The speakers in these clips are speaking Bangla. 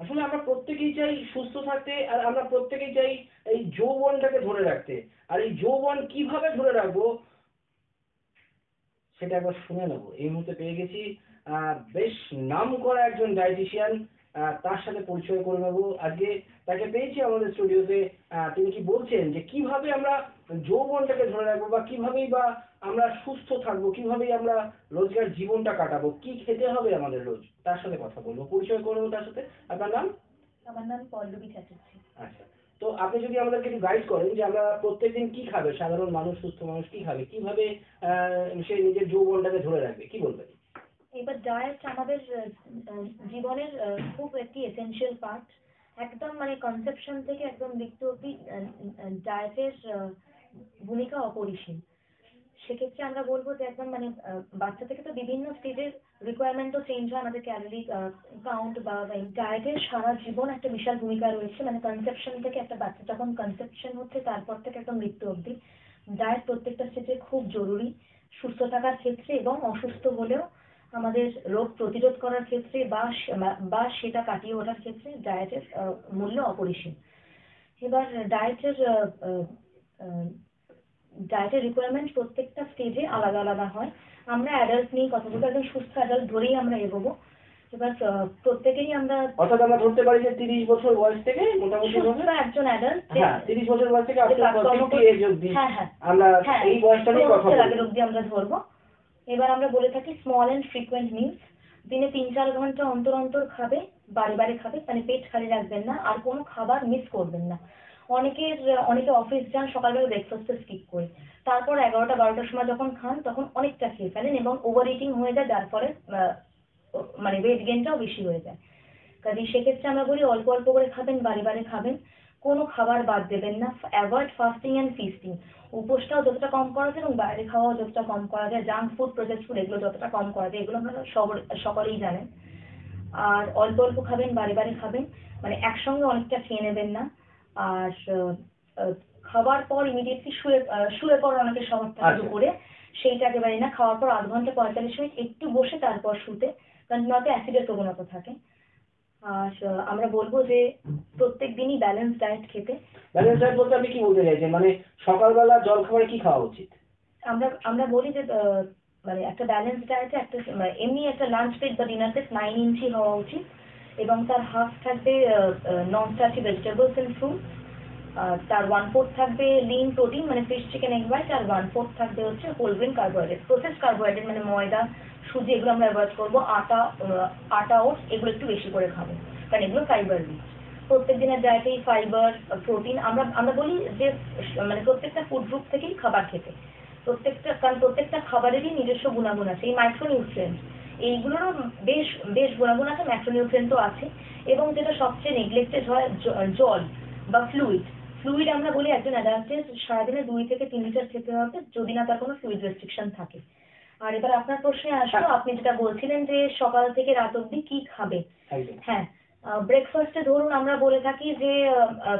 আসলে আমরা প্রত্যেকেই চাই সুস্থ থাকতে, আর আমরা প্রত্যেকেই চাই এই যৌবনটাকে ধরে রাখতে। আর এই যৌবন কিভাবে ধরে রাখবো সেটা একবার শুনে নেবো। এই মুহূর্তে পেয়ে গেছি বেশ নাম করা একজন ডায়েটিশিয়ান, তার সাথে পরিচয় করে নেবো আজকে। তাকে পেয়েছি আমাদের স্টুডিওতে। তিনি কি বলছেন যে কিভাবে আমরা যৌবনটাকে ধরে রাখবো, বা কিভাবেই বা আমরা সুস্থ থাকবো, কিভাবেই আমরা রোজকার জীবনটা কাটাবো, কি খেতে হবে আমাদের রোজ, তার সাথে কথা বলবো, পরিচয় করে নেবো তার সাথে। আপনার নাম? আমার নাম পল্লবী চ্যাটার্জি। আচ্ছা, তো আপনি যদি আমাদেরকে একটু গাইড করেন যে আমরা প্রত্যেকদিন কি খাবে, সাধারণ মানুষ, সুস্থ মানুষ কি খাবে, কিভাবে সে নিজের যৌবনটাকে ধরে রাখবে, কি বলবেন? এবার ডায়েট আমাদের জীবনের খুব একটি এসেনশিয়াল পার্ট। একদম মানে কনসেপশন থেকে একদম মৃত্যু অবধি ডায়েটের ভূমিকা অপরিসীম। সেক্ষেত্রে আমরা বলবো যে একদম মানে বাচ্চা থেকে তো বিভিন্ন স্টেজের রিকোয়ারমেন্টও চেঞ্জ হয়, আমাদের ক্যালোরি কাউন্ট বা ডায়েটের সারা জীবন একটা বিশাল ভূমিকা রয়েছে। মানে কনসেপশন থেকে একটা বাচ্চা যখন কনসেপশন হচ্ছে তারপর থেকে একদম মৃত্যু অবধি ডায়েট প্রত্যেকটা স্টেজে খুব জরুরি, সুস্থ থাকার ক্ষেত্রে এবং অসুস্থ হলেও আমাদের রোগ প্রতিরোধ করার ক্ষেত্রে বা সেটা কাটিয়ে ওঠার ক্ষেত্রে ডায়েটের মূল্য অপরিসীম। এবার ডায়েটের রিকোয়ারমেন্ট প্রত্যেকটা স্টেজে আলাদা আলাদা হয়। আমরা অ্যাডাল্ট নিয়ে কথা বলবো, একদম সুস্থ অ্যাডাল্ট ধরেই আমরা এগোবো। এবার প্রত্যেকেরই আমরা অর্থাৎ আমরা ধরতে পারি যে 30 বছর বয়স থেকে মোটামুটি সুস্থ একজন অ্যাডাল্ট, হ্যাঁ 30 বছর বয়স থেকে আপ টু 50 এজ অবধি হ্যাঁ আমরা এই বয়সটা নিয়ে কথা বলবো। আগের অবধি আমরা ধরবো। এবার আমরা বলে থাকি স্মল অ্যান্ড ফ্রিকুয়েন্ট মিলস, দিনে 3-4 ঘন্টা অন্তর অন্তর খাবে, বারে বারে খাবে, মানে পেট খালি রাখবেন না, আর কোনো খাবার মিস করবেন না। অনেকে অফিস যান, সকালবেলা ব্রেকফাস্টে স্কিপ করে, তারপর 11টা-12টার সময় যখন খান তখন অনেকটা খেয়ে ফেলেন এবং ওভার ইটিং হয়ে যায়, যার ফলে মানে ওয়েট গেইনটাও বেশি হয়ে যায়। কাজে সেক্ষেত্রে আমরা বলি অল্প অল্প করে খাবেন, বারে বারে খাবেন, কোনো খাবার বাদ দেবেন না। অ্যাভয়েড ফাস্টিং অ্যান্ড ফিস্টিং, উপোসটাও যতটা কম করা যায় এবং বাইরে খাওয়াও যতটা কম করা যায়, জাঙ্ক ফুড, প্রসেসড ফুড এগুলো যতটা কম করা যায়, এগুলো আপনারা সকলেই জানেন। আর অল্প অল্প খাবেন, বারে বারে খাবেন, মানে একসঙ্গে অনেকটা খেয়ে নেবেন না। আর খাওয়ার পর ইমিডিয়েটলি শুয়ে পড়া অনেকে স্বভাব থাকে দুপুরে, সেইটা একেবারে না। খাওয়ার পর 0.5 ঘন্টা 45 মিনিট একটু বসে তারপর শুতে, কারণ নয়তো অ্যাসিডের প্রবণতা থাকে। আর আমরা বলবো যে প্রত্যেক দিনই ব্যালেন্স ডায়েট খেতে। ব্যালেন্স ডায়েট বলতে আপনি কি বলতে চাইছেন, মানে সকালবেলা জলখাবারে কি খাওয়া উচিত? আমরা বলি যে মানে একটা ব্যালেন্স ডায়েটে একটা এমনি একটা লাঞ্চ প্লেট বা ডিনার প্লেট 9 ইঞ্চি হওয়া উচিত এবং তার হাফ থাকবে non starchy vegetables and fruit, তার 1/4 থাকবে লিন প্রোটিন মানে ফিশ, চিকেন, এগ হোয়াইট, আর 1/4 থাকবে হচ্ছে whole grain carbohydrate. Process carbohydrate মানে ময়দা, সুজি এগুলো আমরা অ্যাভয়েড করবো। আটা ওটস এগুলো একটু বেশি করে খাবো, কারণ এগুলো ফাইবার রিচ। প্রত্যেক দিনের ডায়েটেই ফাইবার, প্রোটিন, আমরা বলি যে মানে প্রত্যেকটা ফুড গ্রুপ থেকেই খাবার খেতে, কারণ প্রত্যেকটা খাবারেরই নিজস্ব গুণাগুণ আছে। এই মাইক্রোনিউট্রিয়েন্ট এইগুলোরও বেশ বেশ গুণাগুণ আছে, ম্যাক্রোনিউট্রিয়েন্টও আছে। এবং যেটা সবচেয়ে নেগলেক্টেড হয় জল বা ফ্লুইড আমরা বলি একজন অ্যাডাল্টের সারাদিনে 2 থেকে 3 লিটার খেতে হবে, যদি না তার কোনো ফ্লুইড রেস্ট্রিকশন থাকে। আর এবার আপনার প্রশ্নে আসলো, আপনি যেটা বলছিলেন যে সকাল থেকে রাত অবধি কি খাবে। হ্যাঁ, ব্রেকফাস্টে ধরুন আমরা বলে থাকি যে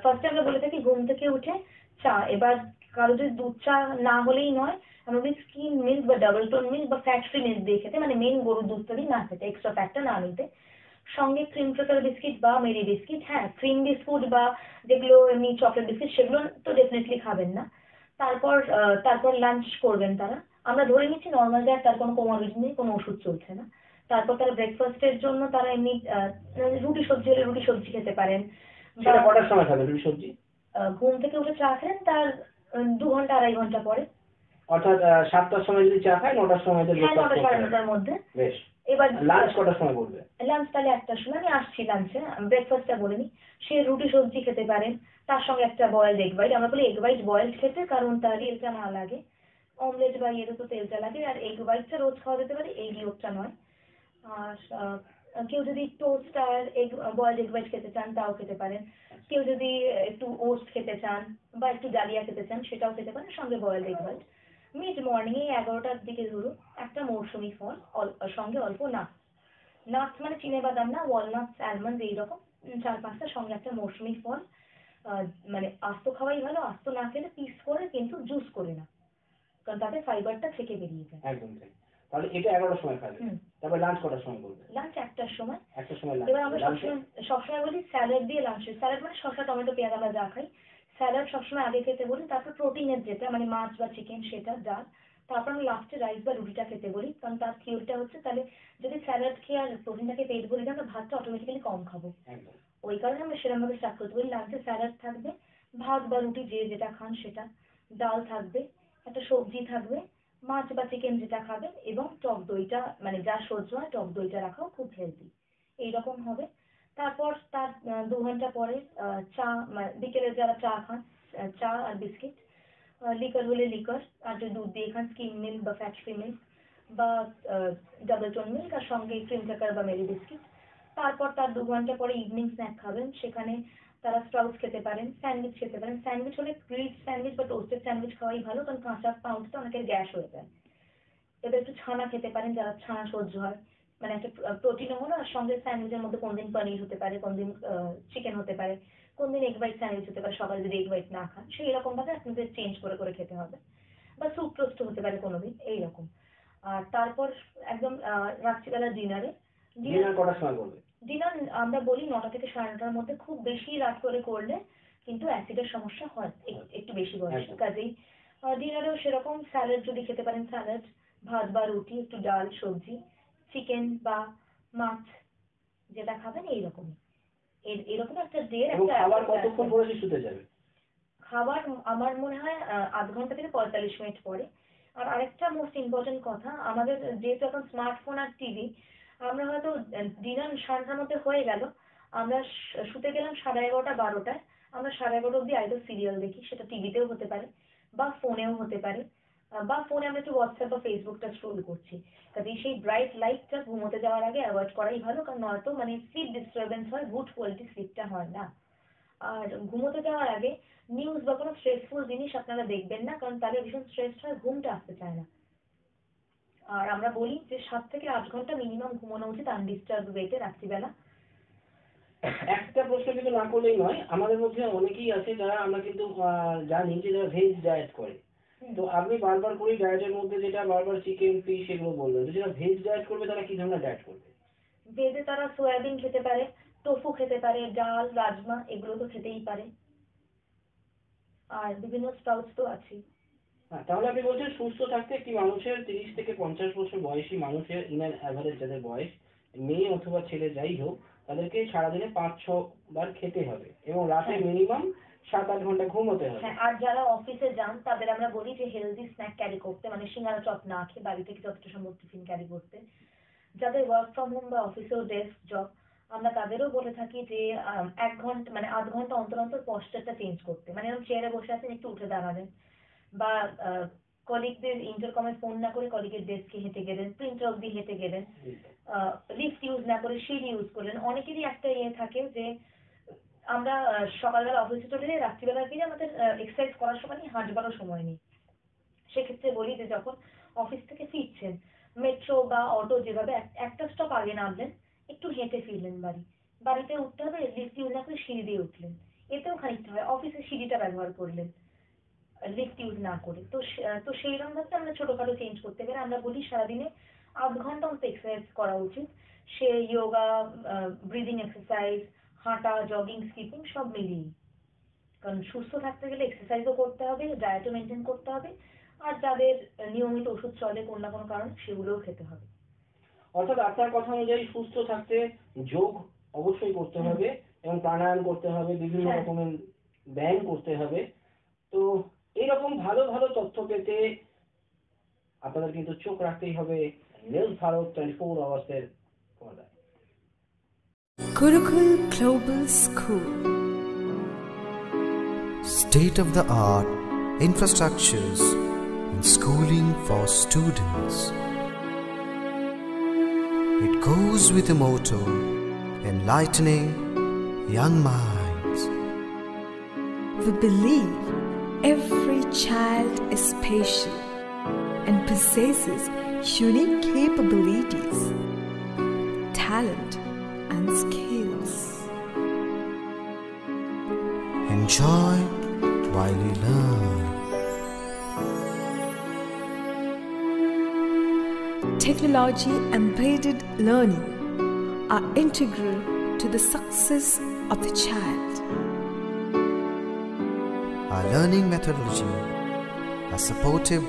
ফার্স্টে আমরা বলে থাকি ঘুম থেকে উঠে চা। এবার কারো যদি দুধ চা না হলেই নয়, আমরা বলি স্কিম মিল্ক বা ডাবল টোন মিল্ক বা ফ্যাট ফ্রি মিল্ক দিয়ে খেতে, মানে মেন গরুর দুধটা দিয়ে না খেতে, এক্সট্রা ফ্যাটটা না নিতে। সঙ্গে ক্রিম ক্র্যাকার বিস্কিট বা মেরি বিস্কিট, হ্যাঁ ক্রিম বিস্কুট বা যেগুলো এমনি চকলেট বিস্কিট সেগুলো তো ডেফিনেটলি খাবেন না। তারপর লাঞ্চ করবেন তারা। আমরা ধরে নিচ্ছি নর্মাল ডায়েট, তার কোনো কোমরবিটি নেই, কোনো ওষুধ চলছে না। তারপর তারা ব্রেকফাস্টের জন্য তারা এমনি রুটি সবজি হলে রুটি সবজি খেতে পারেন। সেটা কটার সময় খাবেন রুটি সবজি? ঘুম থেকে উঠে চা খেলেন তার 2 ঘন্টা 2.5 ঘন্টা পরে। অর্থাৎ 7টার সময় যদি চা খায় 9টার সময় হ্যাঁ 9টা 9:30টার মধ্যে। বেশ। এবার লাঞ্চ কটার সময় করবে? লাঞ্চ তাহলে 1টার সময়। আমি আসছি লাঞ্চে, ব্রেকফাস্টটা বলে নিই। সে রুটি সবজি খেতে পারেন, তার সঙ্গে একটা বয়েলড এগ হোয়াইট। আমরা বলি এগ হোয়াইট বয়েলড খেতে, কারণ তার তেলটা না লাগে। অমলেট বা ইয়েতে তো তেলটা লাগে, আর এগ হোয়াইটটা রোজ খাওয়া যেতে পারে, এগ ইয়োগটা নয়। আর কেউ যদি টোস্ট আর বয়েলড এগ হোয়াইট খেতে চান তাও খেতে পারেন। কেউ যদি একটু ওটস খেতে চান বা একটু ডালিয়া খেতে চান সেটাও খেতে পারেন, সঙ্গে boiled egg white. Mid morning 11টার দিকে ধরুন একটা মৌসুমি ফল, সঙ্গে অল্প নাটস মানে চিনেবাদাম না, ওয়ালনাটস, অ্যালমন্ড এইরকম 4-5টা, সঙ্গে একটা মৌসুমি ফল। মানে আস্ত খাওয়াই ভালো, আস্ত না খেলে পিস করে, কিন্তু জুস করে না, কারণ তাতে ফাইবারটা থেকে বেরিয়ে যায়। একদম তাই। তাহলে এটা 11টার সময় খাবেন। তারপর লাঞ্চ কটার সময় করবে? লাঞ্চ 1টার সময়। একটার সময় এবার আমরা লাঞ্চ। সবসময় বলি স্যালাড দিয়ে লাঞ্চ। স্যালাড মানে শসা টমেটো পেঁয়াজ আমরা যা খাই, স্যালাড সবসময় আগে খেতে বলি, তারপর প্রোটিনের যেটা মানে মাছ বা চিকেন সেটা ডাল, তারপর আমরা লাস্টে রাইস বা রুটিটা খেতে বলি। কারণ তার থিওরিটা হচ্ছে তাহলে যদি স্যালাড খেয়ে আর প্রোটিনটাকে পেট ভরে দিই আমরা ভাতটা অটোমেটিক্যালি কম খাবো। একদম। ওই কারণে আমরা সেরকম ভাবে স্টার্ট করতে বলি। লাঞ্চে স্যালাড থাকবে, ভাত বা রুটি যে যেটা খান সেটা, ডাল থাকবে, একটা সবজি থাকবে, মাছ বা চিকেন যেটা খাবেন, এবং টক দইটা মানে যা সহ্য হয় টক দইটা রাখাও খুব হেলদি। এইরকম হবে। তারপর তার 2 ঘন্টা পরে চা, বিকেলে যারা চা খান চা আর বিস্কিট, লিকার হলে লিকার, আর যদি দুধ দিয়ে খান স্কিম মিল্ক বা ফ্যাট ফ্রি মিল্ক বা ডাবল টোন মিল্ক, আর সঙ্গে ক্রিম ক্র্যাকার বা মেরি বিস্কিট। তারপর তার 2 ঘন্টা পরে ইভিনিং স্ন্যাক খাবেন, সেখানে তারা স্প্রাউটস খেতে পারেন, স্যান্ডউইচ খেতে পারেন। স্যান্ডউইচ হলে গ্রিলড স্যান্ডউইচ বা টোস্টেড স্যান্ডউইচ খাওয়াই ভালো, কারণ কাঁচা পাউন্ডটা অনেকের গ্যাস হয়ে যায়। এবার একটু ছানা খেতে পারেন যারা ছানা সহ্য হয়, মানে একটা প্রোটিনও হলো, আর সঙ্গে স্যান্ডউইচের মধ্যে কোনদিন পনির হতে পারে, কোনদিন চিকেন হতে পারে, কোনদিন এগ হোয়াইট স্যান্ডউইচ হতে পারে, সকালে যদি এগ হোয়াইট না খান সেই রকম ভাবে আপনাদের চেঞ্জ করে করে খেতে হবে, বা স্যুপ টোস্ট হতে পারে কোনোদিন এইরকম। আর তারপর একদম রাত্রিবেলা ডিনারে। ডিনার কটার সময় করবে? ডিনার আমরা বলি 9টা থেকে 9:30টার মধ্যে। খুব বেশি রাত করে করলে কিন্তু অ্যাসিডের সমস্যা হয় একটু বেশি বয়সে। কাজেই ডিনারেও সেরকম স্যালাড যদি খেতে পারেন স্যালাড, ভাত বা রুটি, একটু ডাল সবজি, চিকেন বা মাছ যেটা খাবেন এইরকমই। এরকম একটা ডের এবং একটা খাবার কতক্ষণ পরে শুতে যাবে? খাবার আমার মনে হয় আধ ঘন্টা থেকে 45 মিনিট পরে। আর আরেকটা মোস্ট ইম্পর্টেন্ট কথা, আমাদের যেহেতু এখন স্মার্টফোন আর টিভি, আমরা হয়তো ডিনার 9:30টার মধ্যে হয়ে গেল, আমরা শুতে গেলাম 11:30 12টায়, আমরা 11:30 অব্দি আইদার সিরিয়াল দেখি, সেটা টিভিতেও হতে পারে বা ফোনেও হতে পারে, বা ফোনে আমরা একটু হোয়াটসঅ্যাপ বা ফেসবুকটা স্ক্রোল করছি। কাজে সেই ব্রাইট লাইটটা ঘুমোতে যাওয়ার আগে অ্যাভয়েড করাই ভালো, কারণ নয়তো মানে স্লিপ ডিস্টারবেন্স হয়, গুড কোয়ালিটি স্লিপটা হয় না। আর ঘুমোতে যাওয়ার আগে নিউজ বা কোনো স্ট্রেসফুল জিনিস আপনারা দেখবেন না, কারণ তাহলে ভীষণ স্ট্রেস হয়, ঘুমটা আসতে চায় না। আর আমরা বলি যে 7 থেকে 8 ঘন্টা মিনিমাম ঘুমানো উচিত আনডিস্টার্ব ওয়েতে রাত্রিবেলা। একটা প্রশ্ন কিন্তু না করলেই নয়, আমাদের মধ্যে অনেকেই আছে যারা আমরা কিন্তু জানি যে যারা ভেজ ডায়েট করে। তো আপনি বারবার করে ডায়েটের মধ্যে যেটা বারবার চিকেন ফিশ এগুলো বললেন, তো যারা ভেজ ডায়েট করবে তারা কি ধরনের ডায়েট করবে? ভেজে তারা সয়াবিন খেতে পারে, টোফু খেতে পারে, ডাল রাজমা এগুলো তো খেতেই পারে, আর বিভিন্ন স্প্রাউটস তো আছেই। হ্যাঁ, তাহলে আপনি বলছেন সুস্থ থাকতে একটি মানুষের 30 থেকে 50 বছর বয়সী মানুষের ইনার অ্যাভারেজ যাদের বয়স, মেয়ে অথবা ছেলে যাই হোক, তাদেরকে সারাদিনে 5-6 বার খেতে হবে এবং রাতে মিনিমাম 7-8 ঘন্টা ঘুমোতে হবে। হ্যাঁ, আর যারা অফিসে যান তাদের আমরা বলি যে হেলদি স্ন্যাক ক্যারি করতে, মানে সিঙ্গারা চপ না খেয়ে বাড়ি থেকে যতটা সম্ভব টিফিন ক্যারি করতে। যাদের ওয়ার্ক ফ্রম হোম বা অফিসেও ডেস্ক জব, আমরা তাদেরও বলে থাকি যে 1 ঘন্টা মানে আধ ঘন্টা অন্তর অন্তর পশ্চারটা চেঞ্জ করতে, মানে এরকম চেয়ারে বসে আছেন একটু উঠে দাঁড়াবেন, বা কলিগদের ইন্টারকমে ফোন না করে কলিগের ডেস্কে হেঁটে গেলেন, প্রিন্টার অব্দি হেঁটে গেলেন, লিফট ইউজ না করে সিঁড়ি ইউজ করলেন। অনেকেরই একটা থাকে যে আমরা সকালবেলা অফিসে চলে যাই, রাত্রিবেলা ফিরে আমাদের এক্সারসাইজ করার সময় নেই, হাঁটবারও সময় নেই। সেক্ষেত্রে বলি যে যখন অফিস থেকে ফিরছেন, মেট্রো বা অটো যেভাবে একটা স্টপ আগে নামলেন, একটু হেঁটে ফিরলেন বাড়িতে উঠতে হবে লিফট ইউজ না করে সিঁড়ি দিয়ে উঠলেন, এতেও খানিকটা হয়। অফিসে সিঁড়িটা ব্যবহার করলেন লিফট ইউজ না করে। তো সেইরকম ভাবে আমরা ছোটখাটো চেঞ্জ করতে পারি। আমরা বলি সারাদিনে আধ ঘন্টা অন্তত এক্সারসাইজ করা উচিত, সে যোগা, ব্রিদিং এক্সারসাইজ, হাঁটা, জগিং, স্কিপিং সব মিলিয়ে। কারণ সুস্থ থাকতে গেলে এক্সারসাইজও করতে হবে, ডায়েটও মেনটেন করতে হবে, আর যাদের নিয়মিত ওষুধ চলে কোনো না কোনো কারণে সেগুলোও খেতে হবে। অর্থাৎ আপনার কথা অনুযায়ী সুস্থ থাকতে যোগ অবশ্যই করতে হবে এবং প্রাণায়াম করতে হবে, বিভিন্ন রকমের ব্যায়াম করতে হবে। তো এইরকম ভালো ভালো তথ্য পেতে আপনাদের কিন্তু চোখ রাখতেই হবে নিউজ ভারত 24 আওয়ার্সের পর্দায়। Gurukul Global School. State-of-the-art infrastructures and schooling for students. It goes with the motto, enlightening young minds. We believe every child is special and possesses unique capabilities, talent and skills. Enjoy while you learn. technology embedded learning are integral to the success of the child. Our learning methodology are supportive